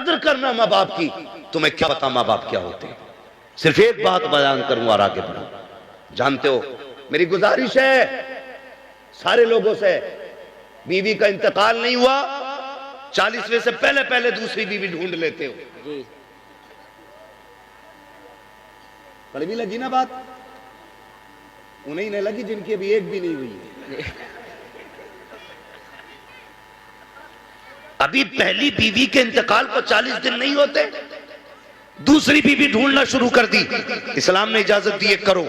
कदर करना माँ बाप की। तुम्हें क्या पता माँ बाप क्या होते हैं। सिर्फ एक बात बयान करूं और आगे बढ़ूं। जानते हो, मेरी गुजारिश है सारे लोगों से, बीवी का इंतकाल नहीं हुआ 40वें से पहले पहले दूसरी बीवी ढूंढ लेते हो। कड़वी लगी ना बात? उन्हें नहीं लगी जिनकी अभी एक भी नहीं हुई है। अभी पहली बीवी के इंतकाल को 40 दिन नहीं होते, दूसरी बीवी ढूंढना शुरू कर दी। इस्लाम ने इजाजत दी है, करो,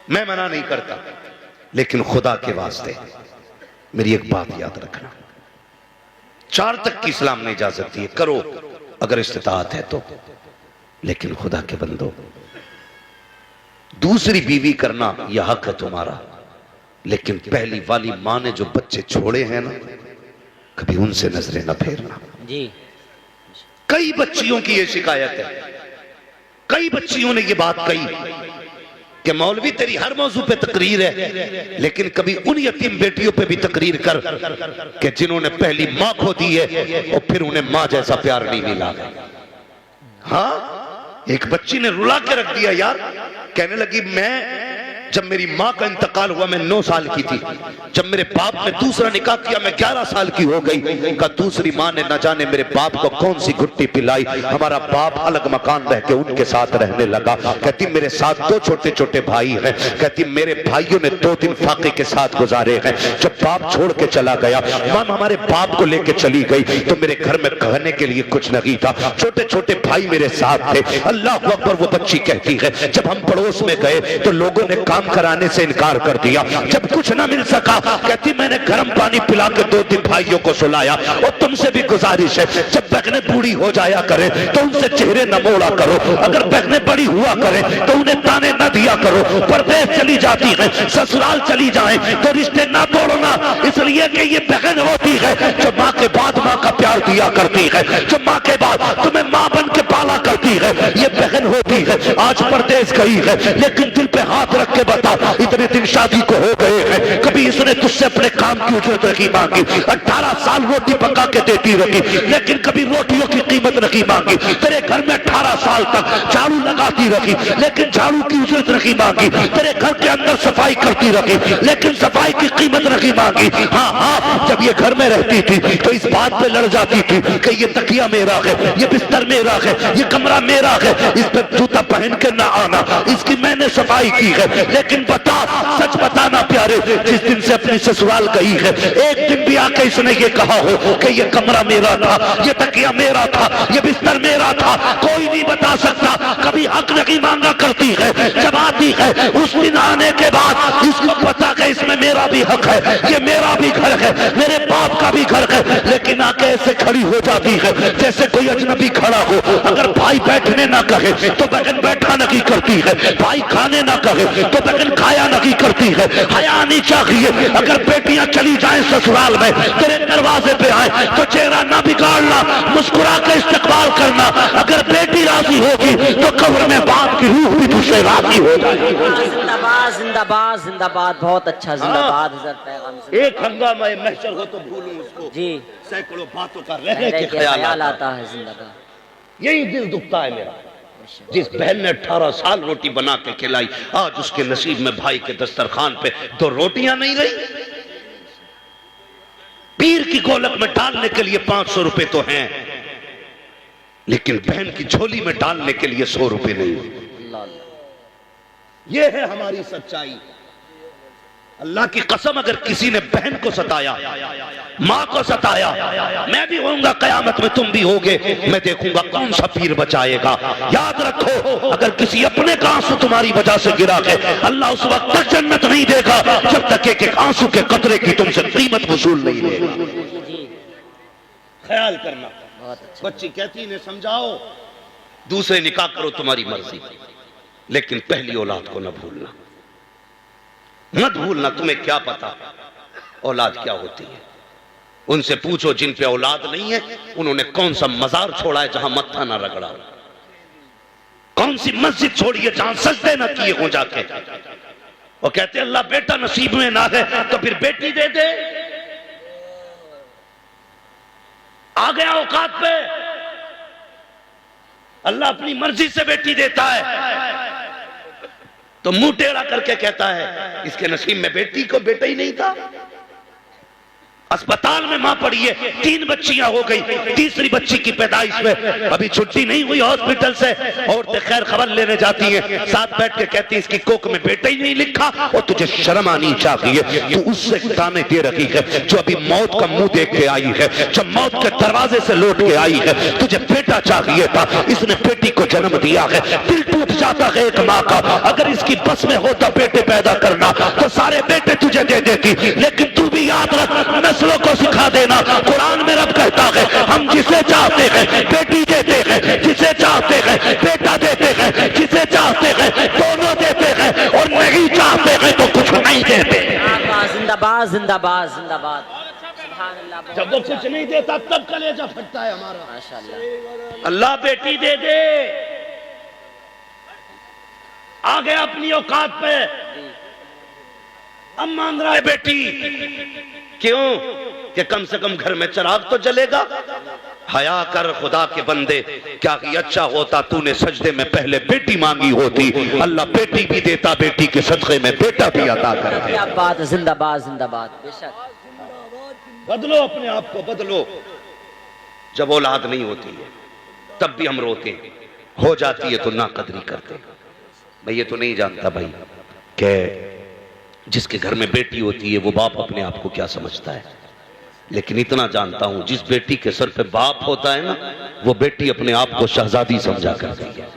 मैं मना नहीं करता, लेकिन खुदा के वास्ते मेरी एक बात याद रखना, 4 तक की इस्लाम ने इजाजत दी है, करो अगर इस्तिताअत है तो, लेकिन खुदा के बंदो दूसरी बीवी करना यह हक है तुम्हारा, लेकिन पहली वाली मां ने जो बच्चे छोड़े हैं ना, कभी उनसे नजरें न फेरना जी। कई बच्चियों की यह शिकायत है, कई बच्चियों ने यह बात कही कि मौलवी तेरी हर मौजू पे तकरीर है, लेकिन कभी उन यतीम बेटियों पे भी तकरीर कर कि जिन्होंने पहली मां खो दी है और फिर उन्हें मां जैसा प्यार नहीं मिला। हाँ, एक बच्ची ने रुला के रख दिया यार, कहने लगी मैं जब मेरी माँ का इंतकाल हुआ मैं 9 साल की थी, जब मेरे बाप ने दूसरा निकाह किया मैं 11 साल की हो गई। का दूसरी माँ ने न जाने मेरे बाप को कौन सी घुट्टी पिलाई, हमारा बाप अलग मकान रह के उनके साथ रहने लगा। कहती मेरे साथ 2 छोटे छोटे भाई हैं, कहती मेरे भाइयों ने 2 दिन फाके के साथ गुजारे हैं। जब बाप छोड़ के चला गया, माँ हमारे बाप को लेके चली गई तो मेरे घर में कहने के लिए कुछ नहीं था, छोटे छोटे भाई मेरे साथ थे। अल्लाह अकबर, वो बच्ची कहती है जब हम पड़ोस में गए तो लोगों ने काम कराने से इनकार कर दिया। जब कुछ ना मिल सका, कहती मैंने गर्म पानी पिला के 2-3 भाइयों को सुलाया। और तुमसे भी गुजारिश है, जब बहनें बूढ़ी हो जाया करें तो उनसे चेहरे न मोड़ा करो, अगर बहनें बड़ी हुआ करें तो उन्हें ताने न दिया करो। परदेश चली जाती है, ससुराल चली जाए तो रिश्ते ना तोड़ना, इसलिए कि ये बहन होती है जो माँ के बाद माँ का प्यार दिया करती है, जो माँ के बाद तुम्हें माँ बन के पाला करती है, ये बहन होती है। आज परदेश गई है, लेकिन दिल पे हाथ रख के बता, इतने दिन शादी को हो गए हैं, कभी इसने तुझसे अपने काम की उजरत नहीं मांगी। 18 साल रोटी पका के देती रही, लेकिन कभी रोटियों की कीमत नहीं मांगी। तेरे घर में 18 साल तक झाड़ू लगाती रही, लेकिन झाड़ू की उजरत नहीं मांगी। तेरे घर के अंदर सफाई करती रही, लेकिन सफाई की कीमत नहीं मांगी। हाँ हाँ, जब ये घर में रहती थी तो इस बात पे लड़ जाती थी कि ये तकिया मेरा है, ये बिस्तर मेरा है, ये कमरा मेरा है, इस पर जूता पहन के ना आना, इसकी मैंने सफाई की है। लेकिन बता, सच बताना प्यारे, जिस दिन से अपनी ससुराल गई है, एक दिन भी आके इसने ये कहा हो कि ये कमरा मेरा था, ये तकिया मेरा था, ये बिस्तर मेरा था? कोई नहीं बता सकता। कभी हक नहीं मांगा करती है, जब आती है उस दिन आने के बाद इसको पता कि इसमें मेरा भी हक है, ये मेरा भी घर है, मेरे बाप का भी घर है, लेकिन आके ऐसे खड़ी हो जाती है जैसे कोई अजनबी खड़ा हो। अगर भाई बैठने ना कहे तो बहन बैठा नहीं करती है, भाई खाने ना कहे तो बहन खाया नहीं करती है। हया नहीं चाहिए। अगर बेटियां चली जाएं ससुराल में, तेरे दरवाजे पे आए तो चेहरा ना बिगाड़ना, मुस्कुरा के इस्तकबाल करना। अगर बेटी राजी होगी तो कब्र में बाप की रूह भी तुझसे राजी हो जाएगी। जिंदाबाद जिंदाबाद जिंदाबाद, बहुत अच्छा, जिंदाबाद। एक हंगामा महशर हो तो भूलूं उसको जी, सैकड़ों बातों का रहने के ख्याल आता है। जिंदाबाद, यही दिल दुखता है मेरा। जिस बहन ने 18 साल रोटी बना के खिलाई, आज उसके नसीब में भाई के दस्तरखान पे 2 रोटियां नहीं रही। पीर की गोलक में डालने के लिए 500 रुपए तो हैं, लेकिन बहन की झोली में डालने के लिए 100 रुपए नहीं। यह है हमारी सच्चाई। अल्लाह की कसम, अगर किसी ने बहन को सताया, मां को सताया, मैं भी होऊंगा कयामत में, तुम भी होगे, मैं देखूंगा कौन सा पीर बचाएगा। याद रखो, अगर किसी अपने का आंसू तुम्हारी वजह से गिरा के, अल्लाह उस वक्त तक जन्नत नहीं देगा जब तक एक एक आंसू के कतरे की तुमसे कीमत वसूल नहीं लेगा। ख्याल करना। बच्ची कहती ने समझाओ, दूसरे निकाह करो तुम्हारी मर्जी, लेकिन पहली औलाद को न भूलना, मत भूलना। तुम्हें क्या पता औलाद क्या होती है। उनसे पूछो जिन पे औलाद नहीं है, उन्होंने कौन सा मजार छोड़ा है जहां मत्था ना रगड़ा, कौन सी मस्जिद छोड़ी है जहां सजदे ना किए हो जाके। वो कहते अल्लाह बेटा नसीब में ना है तो फिर बेटी दे दे। आ गया औकात पे अल्लाह अपनी मर्जी से बेटी देता है तो मुंह टेढ़ा करके कहता है इसके नसीब में बेटी को बेटा ही नहीं था। अस्पताल में मां पड़ी है, 3 बच्चियां हो गई, तीसरी बच्ची की पैदाइश में अभी छुट्टी नहीं हुई हॉस्पिटल से। औरतें खैर खबर लेने जाती हैं, साथ बैठ के कहती है इसकी कोख में बेटा ही नहीं लिखा और तुझे शर्म आनी चाहिए, तू उससे ताने दे रही है जो अभी मौत का मुंह देख के आई है, जब मौत के दरवाजे से लौट के आई है। तुझे बेटा चाहिए था, इसने बेटी को जन्म दिया है। दिल टूट जाता है एक माँ का, अगर इसकी बस में होता बेटे पैदा करना तो सारे बेटे तुझे दे देती। लेकिन तू भी याद रख, नस्लों को सिखा देना, कुरान में रब कहता है हम जिसे चाहते हैं बेटी देते हैं, जिसे चाहते हैं बेटा देते हैं, जिसे चाहते हैं दोनों देते हैं और नहीं चाहते हैं तो कुछ नहीं देते। जिंदाबाद जिंदाबाद जिंदाबाद। सुभान अल्लाह। जब वो कुछ नहीं देता तब कलेजा फटता है हमारा। माशाअल्लाह। अल्लाह बेटी दे दे, आ गया अपनी औकात पे, अब मांग रहा है बेटी। क्यों? कि कम से कम घर में चिराग तो जलेगा। हया कर खुदा के बंदे, क्या कि अच्छा होता तूने सजदे में पहले बेटी मांगी होती। अल्लाह बेटी भी देता, बेटी के सदक़े में बेटा भी अता कर दे। क्या बात है, जिंदाबाद जिंदाबाद। बेशक बदलो अपने आप को, बदलो। जब औलाद नहीं होती है तब भी हम रोते हैं, हो जाती है तो ना कदरी करते। मैं ये तो नहीं जानता भाई कि जिसके घर में बेटी होती है वो बाप अपने आप को क्या समझता है, लेकिन इतना जानता हूं जिस बेटी के सर पे बाप होता है ना, वो बेटी अपने आप को शहजादी समझा करती है।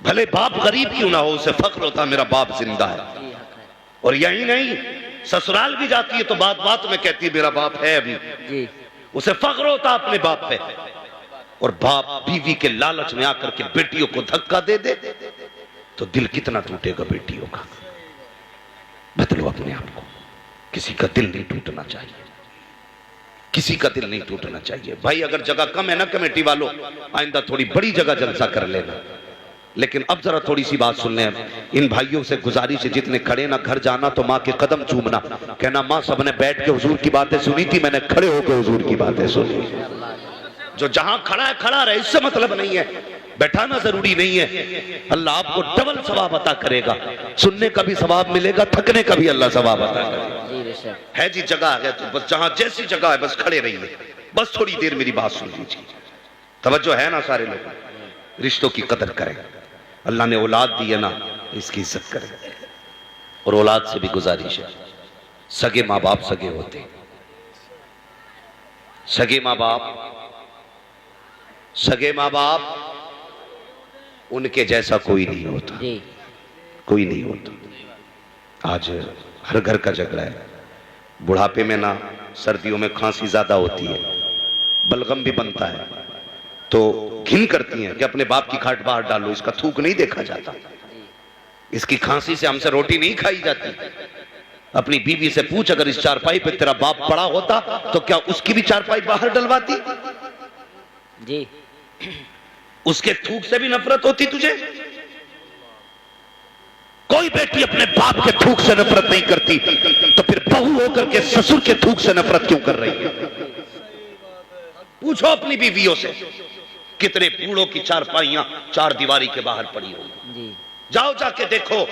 भले बाप गरीब क्यों ना हो, उसे फख्र होता मेरा बाप जिंदा है। और यही नहीं, ससुराल भी जाती है तो बात बात में कहती है मेरा बाप है अभी, उसे फख्र होता अपने बाप पे। और बाप बीवी के लालच में आकर के बेटियों को धक्का दे दे तो दिल कितना टूटेगा बेटियों का। बदलो अपने आप को, किसी का दिल नहीं टूटना चाहिए, किसी का दिल नहीं टूटना चाहिए। भाई अगर जगह कम है ना कमेटी वालों, आइंदा थोड़ी बड़ी जगह जलसा कर लेना। लेकिन अब जरा थोड़ी सी बात सुन लें, इन भाइयों से गुजारिश है जितने खड़े ना घर जाना तो माँ के कदम चूमना, कहना माँ सबने बैठ के हुजूर की बातें सुनी थी, मैंने खड़े होकर हुजूर की बातें सुनी। जो जहां खड़ा है खड़ा रहे, इससे मतलब नहीं है, बैठाना जरूरी नहीं है। अल्लाह आपको डबल सवाब अता करेगा, सुनने का भी सवाब मिलेगा, थकने का भी अल्लाह सवाब अता करेगा। है जी जगह है तो बस जहां जैसी जगह है बस खड़े रहिए, बस थोड़ी देर मेरी बात सुन लीजिए। तवज्जो है ना सारे लोग, रिश्तों की कदर करें। अल्लाह ने औलाद दी है ना, इसकी इज्जत करें। और औलाद से भी गुजारिश है, सगे माँ बाप सगे होते, सगे माँ बाप, सगे माँ बाप उनके जैसा कोई नहीं होता, कोई नहीं होता। आज हर घर का झगड़ा है। बुढ़ापे में ना सर्दियों में खांसी ज्यादा होती है, बलगम भी बनता है, तो घिन करती हैं कि अपने बाप की खाट बाहर डालो, इसका थूक नहीं देखा जाता, इसकी खांसी से हमसे रोटी नहीं खाई जाती। अपनी बीवी से पूछ, अगर इस चारपाई पे तेरा बाप पड़ा होता तो क्या उसकी भी चारपाई बाहर डलवाती? जी। उसके थूक से भी नफरत होती तुझे? कोई बेटी अपने बाप के थूक से नफरत नहीं करती, तो फिर बहू होकर के ससुर के थूक से नफरत क्यों कर रही है? पूछो अपनी बीवियों से, कितने बूढ़ों की चारपाइयां चार दीवारी के बाहर पड़ी होंगी। जाओ जाके देखो।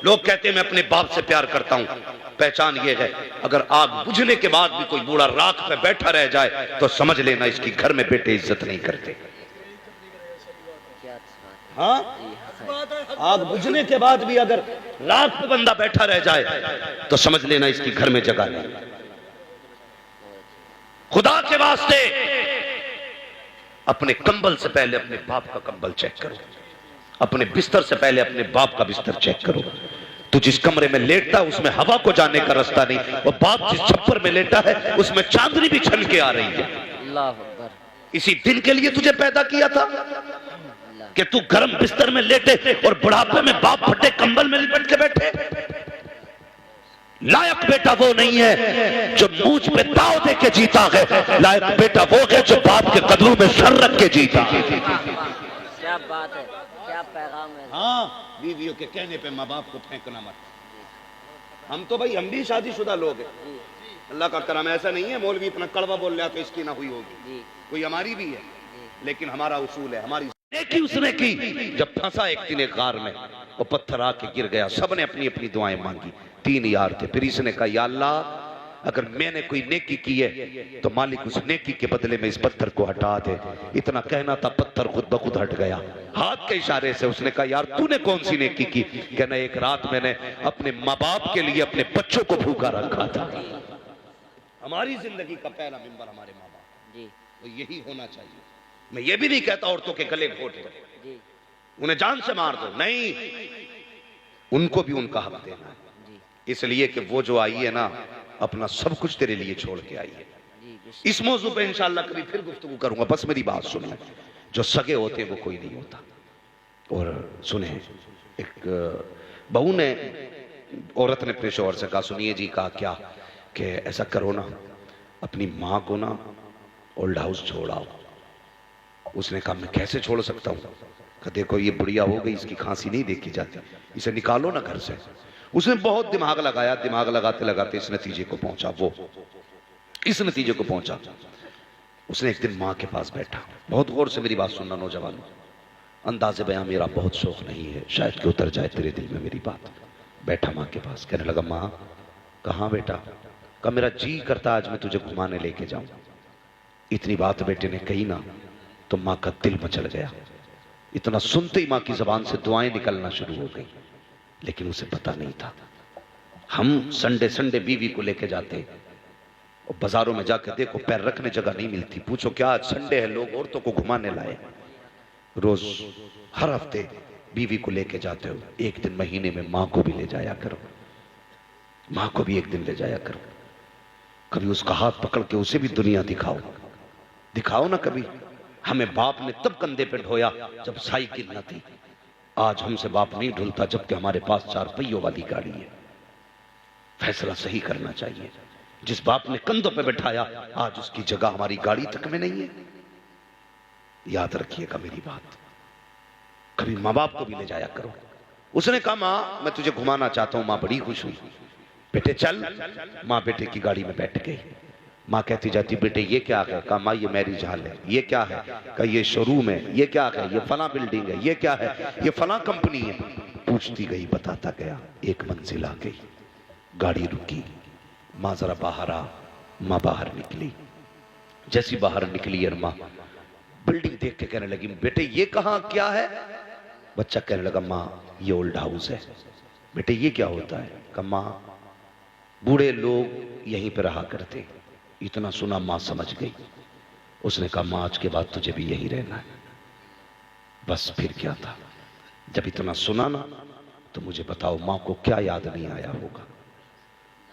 लोग कहते हैं मैं अपने बाप से प्यार करता हूं, पहचान ये है अगर आग बुझने के बाद भी कोई बूढ़ा राख पे बैठा रह जाए तो समझ लेना इसकी घर में बेटे इज्जत नहीं करते। हाँ, आग बुझने के बाद भी अगर राख पे बंदा बैठा रह जाए तो समझ लेना इसकी घर में जगह नहीं। खुदा के वास्ते अपने कंबल से पहले अपने बाप का कंबल चेक करो, अपने बिस्तर से पहले अपने बाप का बिस्तर चेक करो। तू जिस कमरे में लेटता है उसमें हवा को जाने का रास्ता नहीं, और बाप जिस छप्पर में लेटा है उसमें चांदनी भी छन के आ रही है। अल्लाह अकबर। इसी दिन के लिए तुझे पैदा किया था कि तू गर्म बिस्तर में लेटे और बुढ़ापे में बाप फटे कंबल में लिपट के बैठे। लायक बेटा वो नहीं है जो मूंछ पे ताव दे के जीता है, लायक बेटा वो है जो बाप के कदमों में सर रख के जीता। क्या बात है, क्या पैगाम है। हाँ, बीवियों के कहने पे माँ बाप को फेंकना मत। हम तो भाई हम भी शादीशुदा लोग हैं, अल्लाह का करम ऐसा नहीं है मौलवी इतना कड़वा बोल रहा तो इसकी ना हुई होगी, कोई हमारी भी है, लेकिन हमारा उसूल है, हमारी नेकी उसने की। जब फंसा एक दिन एक गार में, वो पत्थर आके गिर गया, सबने अपनी अपनी दुआएं मांगी। 3 यार थे। फिर इसने कहा, या अल्लाह, अगर मैंने कोई नेकी की है तो मालिक उस नेकी के बदले में इस पत्थर को हटा दे। इतना कहना था, पत्थर खुद ब खुद हट गया हाथ के इशारे से। उसने कहा, यार तूने कौन सी नेकी की? कहना, एक रात मैंने अपने माँ बाप के लिए अपने बच्चों को भूखा रखा था। हमारी जिंदगी का पहला मिंबर हमारे माँ बाप जी, तो यही होना चाहिए। मैं ये भी नहीं कहता औरतों के गले घोट दो, उन्हें जान से मार दो, नहीं, उनको भी उनका हक देना है। इसलिए कि वो जो आई है ना, अपना सब कुछ तेरे लिए छोड़ के आई है। इस मौजू पे इंशाअल्लाह कभी फिर गुफ्तगू करूंगा। बस मेरी बात सुनिए, जो सगे होते हैं वो कोई नहीं होता। और सुने, एक बहू ने, औरत ने अपने शौहर से कहा, सुनिए जी, कहा क्या कि ऐसा करो ना, अपनी माँ को ना ओल्ड हाउस छोड़ाओ। उसने कहा, मैं कैसे छोड़ सकता हूँ? कहा, देखो ये बुढ़िया हो गई, इसकी खांसी नहीं देखी जाती, इसे निकालो ना घर से। उसने बहुत दिमाग लगाया, दिमाग लगाते लगाते इस नतीजे को पहुंचा, इस नतीजे को पहुंचा। उसने एक दिन माँ के पास बैठा। बहुत गौर से मेरी बात सुनना नौजवानों, अंदाज़े बयां मेरा बहुत शौक नहीं है, शायद कि उतर जाए तेरे दिल में मेरी बात। बैठा माँ के पास, कहने लगा, माँ कहाँ बेटा? कहा, मेरा जी करता आज मैं तुझे घुमाने लेके जाऊं। इतनी बात बेटे ने कही ना, तो माँ का दिल मचल गया। इतना सुनते ही माँ की जबान से दुआएं निकलना शुरू हो गई। लेकिन उसे पता नहीं था, हम संडे संडे बीवी को लेके जाते और बाजारों में जाकर देखो पैर रखने जगह नहीं मिलती। पूछो क्या आज संडे है, लोग औरतों को घुमाने लाए। रोज हर हफ्ते बीवी को लेके जाते हो, एक दिन महीने में माँ को भी ले जाया करो, माँ को भी एक दिन ले जाया करो। कभी उसका हाथ पकड़ के उसे भी दुनिया दिखाओ, दिखाओ ना कभी। हमें बाप ने तब कंधे पे ढोया जब साइकिल न थी। आज हमसे बाप नहीं ढुलता जबकि हमारे पास 4 पहियों वाली गाड़ी है। फैसला सही करना चाहिए। जिस बाप ने कंधों पे बैठाया, आज उसकी जगह हमारी गाड़ी तक में नहीं है। याद रखिएगा मेरी बात, कभी माँ बाप को भी ले जाया करो। उसने कहा, माँ मैं तुझे घुमाना चाहता हूं। माँ बड़ी खुश हुई, बेटे चल। माँ बेटे की गाड़ी में बैठ गई। माँ कहती जाती, बेटे ये क्या है? कहा, माँ ये मैरिज हॉल है। ये क्या है? कहा, ये शोरूम है। ये क्या है? ये फला बिल्डिंग है। ये क्या है? ये फला कंपनी है। पूछती गई, बताता गया। एक मंजिल आ गई, गाड़ी रुकी, माँ जरा बाहर आ। माँ बाहर निकली। जैसी बाहर निकली और माँ बिल्डिंग देख के कहने लगी, बेटे ये कहाँ क्या है? बच्चा कहने लगा, माँ ये ओल्ड हाउस है। बेटे ये क्या होता है? कहा, माँ बूढ़े लोग यहीं पे रहा करते। इतना सुना माँ समझ गई। उसने कहा, माँ आज के बाद तुझे भी यहीं रहना है। बस फिर क्या था? जब इतना सुना ना, तो मुझे बताओ माँ को क्या याद नहीं आया होगा?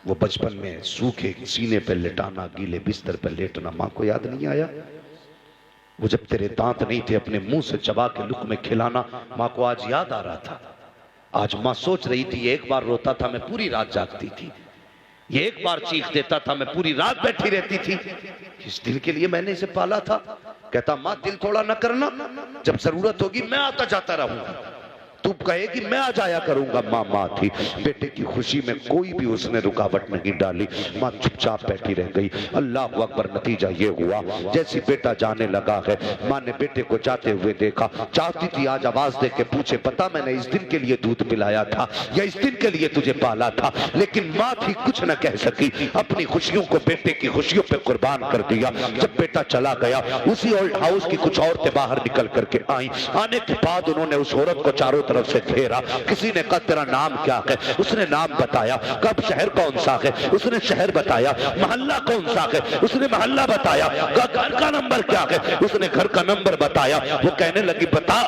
वो बचपन में सूखे सीने पर लेटाना, गीले बिस्तर पर लेटना, माँ को याद नहीं आया? वो जब तेरे दांत नहीं थे अपने मुंह से चबा के लुक में खिलाना, माँ को आज याद आ रहा था। आज माँ सोच रही थी, एक बार रोता था मैं पूरी रात जागती थी, ये एक बार चीख देता था मैं पूरी रात बैठी रहती थी। इस दिल के लिए मैंने इसे पाला था। कहता, माँ दिल थोड़ा न करना, जब जरूरत होगी मैं आता जाता रहूंगा। तू कहेगी मैं आ जाया करूंगा। माँ माँ थी। बेटे की खुशी में कोई भी उसने रुकावट नहीं डाली। माँ चुपचाप बैठी रह गई। अल्लाह अकबर। नतीजा ये हुआ, जैसी बेटा जाने लगा है, माँ ने बेटे को जाते हुए देखा। चाहती थी आज आवाज दे के पूछे, पता मैंने इस दिन के लिए दूध पिलाया था या इस दिन के लिए तुझे पाला था, लेकिन माँ थी कुछ न कह सकी। अपनी खुशियों को बेटे की खुशियों पे कुर्बान कर दिया। जब बेटा चला गया, उसी ओल्ड हाउस की कुछ औरतें बाहर निकल करके आई। आने के बाद उन्होंने उस औरत को चारों तरफ से घेरा। किसी ने कहा, तेरा नाम क्या है? उसने नाम बताया। कब शहर कौन सा है? उसने शहर बताया। मोहल्ला कौन सा है? उसने मोहल्ला बताया। घर का नंबर क्या है? उसने घर का नंबर बताया। वो कहने लगी, बता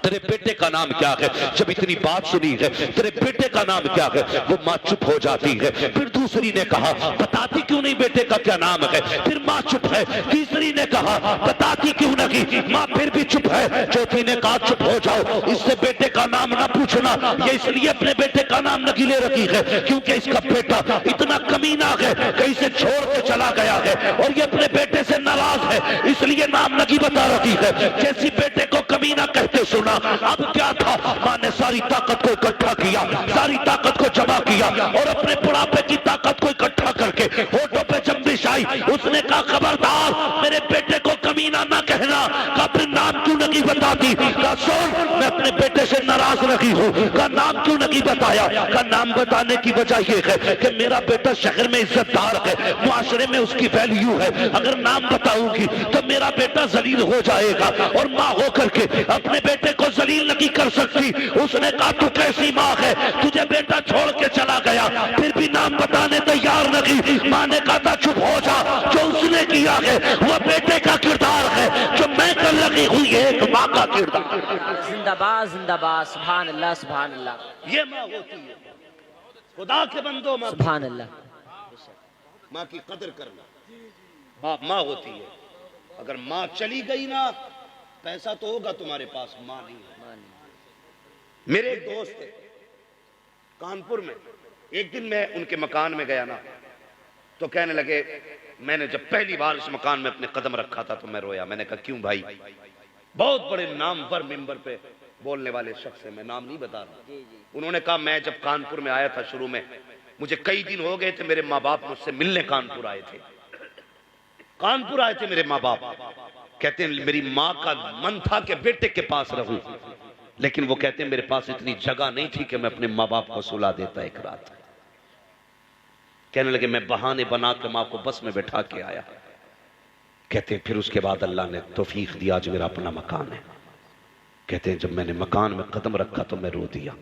तेरे बेटे का नाम क्या है? जब इतनी बात सुनी है, तेरे बेटे का नाम क्या है? वो माँ चुप हो जाती है। फिर दूसरी ने कहा, बताती क्यों नहीं बेटे का क्या नाम है? फिर माँ चुप है। तीसरी ने कहा, बताती क्यों नहीं? माँ फिर भी चुप है। चौथी ने कहा, चुप हो जाओ, इससे बेटे का नाम ना पूछना। ये इसलिए अपने बेटे का नाम नगीले रखी है क्योंकि इसका बेटा इतना कमीना है कि इसे छोड़ के चला गया है और ये अपने बेटे से नाराज है, इसलिए नाम नगी बता रही है। जैसी बेटे को कमीना कहते सुना, अब क्या था? माँ ने सारी ताकत को इकट्ठा किया, सारी ताकत को जमा किया और अपने बुढ़ापे की ताकत को इकट्ठा करके होठों पे जंबिश आई। उसने कहा, खबरदार, मेरे बेटे को कमी कमीना ना कहना। कहा फिर नाम क्यों नहीं बताती? कहा सुन, मैं अपने बेटे से नाराज रही हूँ। कहा नाम क्यों नहीं बताया? कहा नाम बताने की वजह यह है कि मेरा बेटा शहर में इज्जतदार है, मुआशरे में उसकी वैल्यू है। अगर नाम बताऊंगी तो मेरा बेटा जलील हो जाएगा, और माँ होकर के अपने बेटे को जलील नहीं कर सकती। उसने कहा तू कैसी माँ है, तुझे बेटा छोड़ के चला गया फिर भी नाम बताने तैयार नहीं। माँ ने कहा था चुप हो जा, जो उसने किया है वह बेटे का किरदार है, जो मैं कर लगी हुई है एक माँ का किरदार। जिंदाबाद जिंदाबाद, सुभान अल्लाह सुभान अल्लाह। ये माँ होती है, खुदा के बंदो माँ, सुभान अल्लाह। माँ की कदर करना। बाप माँ होती है, अगर माँ चली गई ना, पैसा तो होगा तुम्हारे पास, माँ नहीं है। मेरे एक दोस्त थे कानपुर में, एक दिन मैं उनके मकान में गया ना, तो कहने लगे, मैंने जब पहली बार इस मकान में अपने कदम रखा था तो मैं रोया। मैंने कहा क्यों भाई? बहुत बड़े नामवर मिंबर पे बोलने वाले शख्स है, मैं नाम नहीं बता रहा। उन्होंने कहा मैं जब कानपुर में आया था शुरू में, मुझे कई दिन हो गए थे, मेरे माँ बाप मुझसे मिलने कानपुर आए थे। कानपुर आए थे मेरे माँ बाप, कहते हैं मेरी माँ का मन था कि बेटे के पास रहूं, लेकिन वो कहते हैं मेरे पास इतनी जगह नहीं थी कि मैं अपने माँ बाप को सुला देता एक रात। कहने लगे मैं बहाने बना के माँ को बस में बैठा के आया। कहते हैं फिर उसके बाद अल्लाह ने तौफीक दिया, आज मेरा अपना मकान है। कहते हैं जब मैंने मकान में कदम रखा तो मैं रो दिया।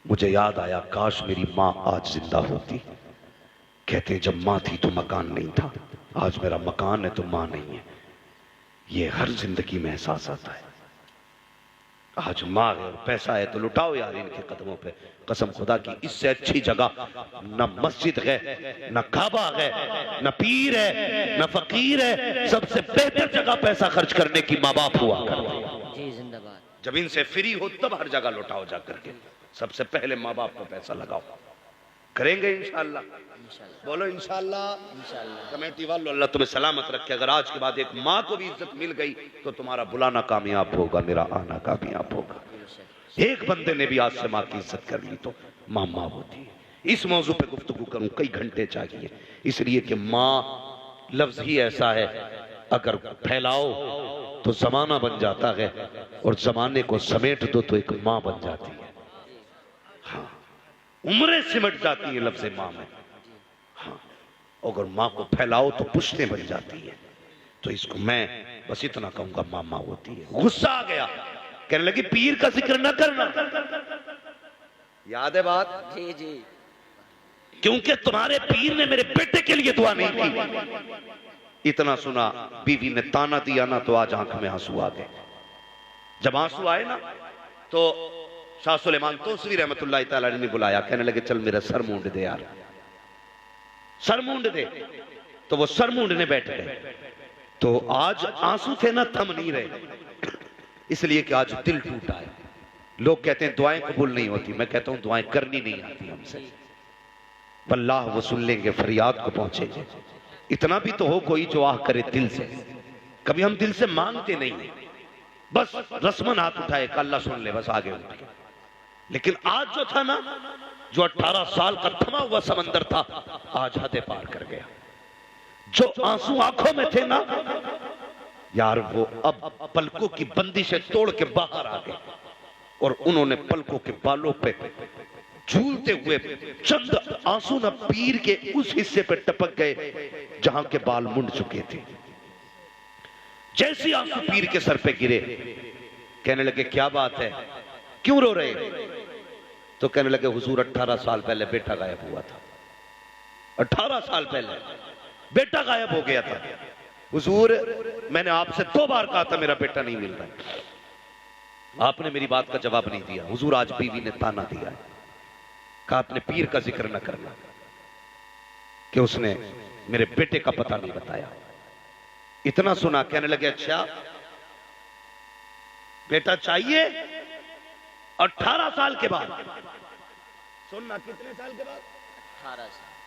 मुझे याद आया काश मेरी माँ आज जिंदा होती। कहते हैं जब माँ थी तो मकान नहीं था, आज मेरा मकान है तो माँ नहीं है। ये हर जिंदगी में एहसास आता है। आज माँ है और पैसा है तो लुटाओ यार इनके कदमों पे। कसम खुदा की इससे अच्छी जगह न मस्जिद है, न काबा है, न पीर है, न फकीर है। सबसे बेहतर जगह पैसा खर्च करने की माँ बाप हुआ करते। जी जिंदाबाद। जब इनसे फ्री हो तब हर जगह लुटाओ जा करके। सबसे पहले माँ बाप को पैसा लगाओ। करेंगे इंशाअल्लाह, बोलो इंशाअल्लाह। इंशाअल्लाह। कमेटी वालों अल्लाह तुम्हें सलामत रखे। अगर आज के बाद एक माँ को भी इज्जत मिल गई तो तुम्हारा बुलाना कामयाब होगा, मेरा आना कामयाब होगा। एक बंदे ने भी आज से माँ की इज्जत कर ली तो माँ माँ होती है। इस मौजू पे गुफ्तगू करूं कई घंटे चाहिए, इसलिए कि माँ लफ्ज ही ऐसा है अगर फैलाओ तो जमाना बन जाता है, और जमाने को समेट दो तो एक माँ बन जाती है। हाँ, उम्रें सिमट जाती है लफ्ज माँ में। हाँ, अगर माँ को फैलाओ तो पुश्तें बन जाती है। तो इसको मैं बस इतना कहूंगा, माँ माँ होती है। गुस्सा आ गया, कहने लगी पीर का जिक्र न करना। याद है बात? जी जी। क्योंकि तुम्हारे पीर ने मेरे बेटे के लिए दुआ नहीं की। इतना सुना, बीवी ने ताना दिया ना तो आज आंख में आंसू आ गए। जब आंसू आए ना तो शाह सुलेमान तोसवी रहमतुल्लाह तआला अलैह ने बुलाया। कहने लगे चल मेरा सर मूंड दे यार, सर मूंड दे। तो वो सर मूंडने बैठ गए। तो आज आंसू थे ना थम नहीं रहे, इसलिए कि आज दिल टूटा है। लोग कहते हैं दुआएं कबूल नहीं होती, मैं कहता हूं दुआएं करनी नहीं आती हमसे। अल्लाह वो सुन लेंगे, फरियाद को पहुंचेंगे। इतना भी तो हो कोई जो आह करे दिल से। कभी हम दिल से मांगते नहीं, बस रस्मन हाथ उठाए अल्लाह सुन ले, बस आगे उठ गए। लेकिन आज जो था ना, जो 18 साल का थमा हुआ समंदर था, आज हदें पार कर गया। जो आंसू आंखों में थे ना यार, वो अब पलकों की बंदिशें तोड़ के बाहर आ गए, और उन्होंने पलकों के बालों पे झूलते हुए चंद आंसू न पीर के उस हिस्से पे टपक गए जहां के बाल मुंड चुके थे। जैसी आंसू पीर के सर पे गिरे, कहने लगे क्या बात है, क्यों रो रहे? तो कहने लगे हुजूर 18 साल पहले बेटा गायब हुआ था। 18 साल पहले बेटा गायब हो गया था हुजूर। मैंने आपसे 2 बार कहा था मेरा बेटा नहीं मिल रहा, आपने मेरी बात का जवाब नहीं दिया। हुजूर आज बीवी ने ताना दिया, कहा अपने पीर का जिक्र न करना कि उसने मेरे बेटे का पता नहीं बताया। इतना सुना, कहने लगे अच्छा बेटा चाहिए? 18 साल के बाद। सुनना, कितने साल के बाद?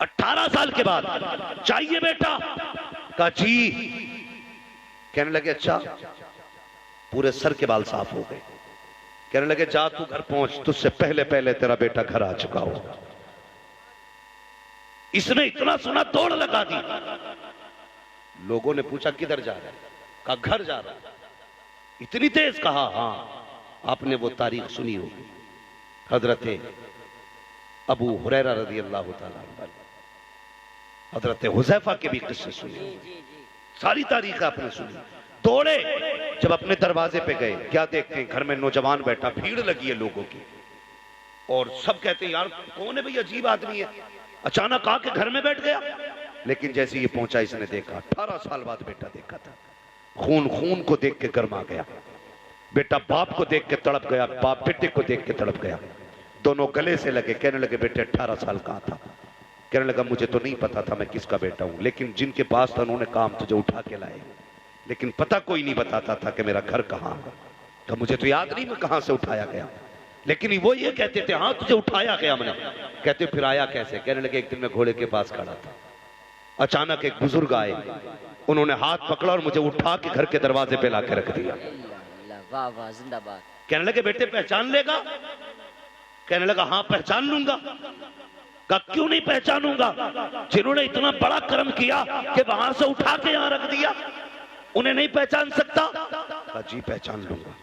18 साल के बाद चाहिए बेटा? कहा जी। कहने लगे अच्छा, पूरे सर के बाल साफ हो गए। कहने लगे जा तू घर पहुंच, तुझसे पहले पहले तेरा बेटा घर आ चुका हो। इसने इतना सुना दौड़ लगा दी। लोगों ने पूछा किधर जा रहा है? का घर जा रहा है। इतनी तेज कहा। हाँ, आपने वो तारीख सुनी होगी, हजरत अबू हुरैरा रज़ी अल्लाह तआला अन्हु, हजरत हुज़ैफा के भी किस्से सुने, सारी तारीख आपने सुनी। दौड़े, जब अपने दरवाजे पे गए, क्या देखते हैं घर में नौजवान बैठा, भीड़ लगी है लोगों की, और सब कहते हैं यार कौन है भाई, अजीब आदमी है, अचानक आके घर में बैठ गया। लेकिन जैसे ये पहुंचा, इसने देखा 18 साल बाद बेटा देखा था, खून खून को देख के गर्मा गया, बेटा बाप को देख के तड़प गया, बाप बेटे को देख के तड़प गया। दोनों गले से लगे, कहने लगे बेटे 18 साल कहाँ था? कहने लगा मुझे तो नहीं पता था मैं किसका बेटा हूं, लेकिन जिनके पास था उन्होंने काम तुझे उठा के लाए, लेकिन पता कोई नहीं बताता था कि मेरा घर कहाँ है। तो मुझे तो याद नहीं मैं कहां से उठाया गया, लेकिन वो ये कहते थे हाँ तुझे उठाया गया मैंने। कहते फिर आया कैसे? कहने लगे एक दिन मैं घोड़े के पास खड़ा था, अचानक एक बुजुर्ग आए, उन्होंने हाथ पकड़ा और मुझे उठा के घर के दरवाजे पे लाके रख दिया। वाह वाह, जिंदाबाद। कहने लगे बेटे पहचान लेगा? कहने लगा हाँ पहचान लूंगा। कहा क्यों नहीं पहचानूंगा, जिन्होंने इतना बड़ा कर्म किया कि वहां से उठा के यहां रख दिया, उन्हें नहीं पहचान सकता? कहा जी पहचान लूंगा।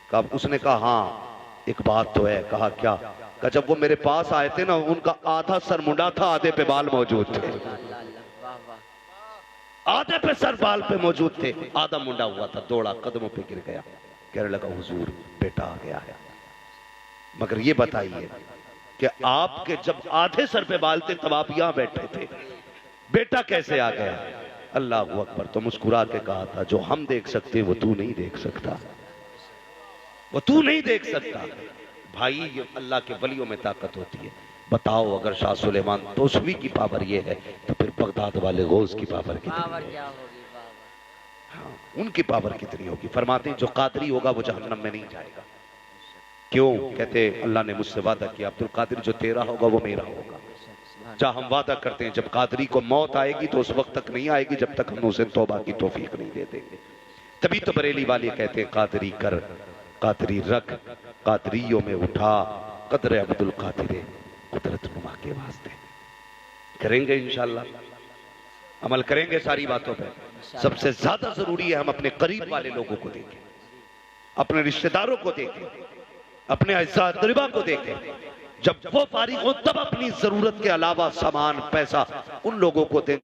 कहा उसने कहा हाँ एक बात तो है। कहा क्या? कहा जब वो मेरे पास आए थे ना, उनका आधा सर मुंडा था, आधे पे बाल मौजूद थे, वाह वाह, आधे पे सर बाल पे मौजूद थे, आधा मुंडा हुआ था, दौड़ा कदमों पे गिर गया। कहने लगा हुजूर बेटा आ गया है। मगर ये बताइए कि आपके जब आधे सर पे बाल थे तब आप यहां बैठे थे, बेटा कैसे आ गया? अल्लाह अकबर। तो मुस्कुरा के कहा था जो हम देख सकते वो तू नहीं देख सकता, वो तू नहीं देख सकता। भाई ये अल्लाह के वलियों में ताकत होती है। बताओ अगर शाह सुलेमान तोशवी की पावर ये है तो फिर बगदाद वाले गौस की पावर कितनी पावर है? क्या होगी? वाह वाह, हाँ, उनकी पावर कितनी होगी। फरमाते हैं जो कादरी होगा वो जहन्नम में नहीं जाएगा। क्यों? कहते अल्लाह ने मुझसे वादा किया अब्दुल कादिर जो तेरा होगा वो मेरा होगा। जहाँ हम वादा करते हैं जब कादरी को मौत आएगी तो उस वक्त तक नहीं आएगी जब तक हम उसे तौबा की तौफीक नहीं दे देंगे। तभी तो बरेली वाले कहते हैं कादरी कर, कादरी रख, कादरियों में उठा, कदर अब्दुल कादिर कुदरत नुमा के वास्ते। करेंगे इंशाल्लाह, अमल करेंगे सारी बातों पे। सबसे ज्यादा जरूरी है हम अपने करीब वाले लोगों को देखें, अपने रिश्तेदारों को देखें, अपने अज़्ज़ा क़रीबा को देखें। जब वो फारिग हो तब अपनी जरूरत के अलावा सामान पैसा उन लोगों को दें।